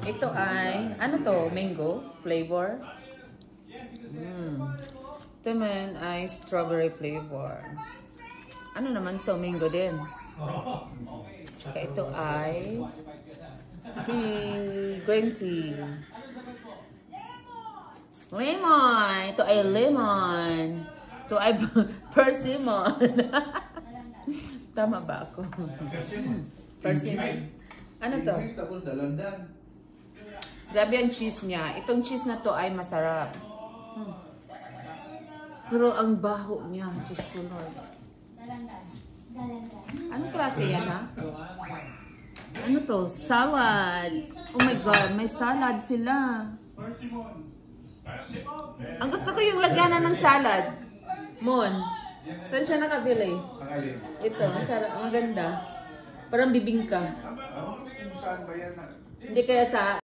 Ito ay, ano to? Mango flavor? Ito man ay strawberry flavor. Ano naman to? Mango din. Tsaka ito ay tea, green tea. Lemon! Ito ay lemon. Ito ay persimmon. Tama ba ako? Persimmon. Ano to? Grabe ang cheese niya. Itong cheese na to ay masarap. Pero ang baho niya. Diyos ko Lord. Anong klase yan ha? Ano to? Salad. Oh my God. May salad sila. Ang gusto ko yung lagyanan ng salad. Mon. Saan siya nakabili? Ito. Masarap. Maganda. Parang bibingka. Hindi kaya sa...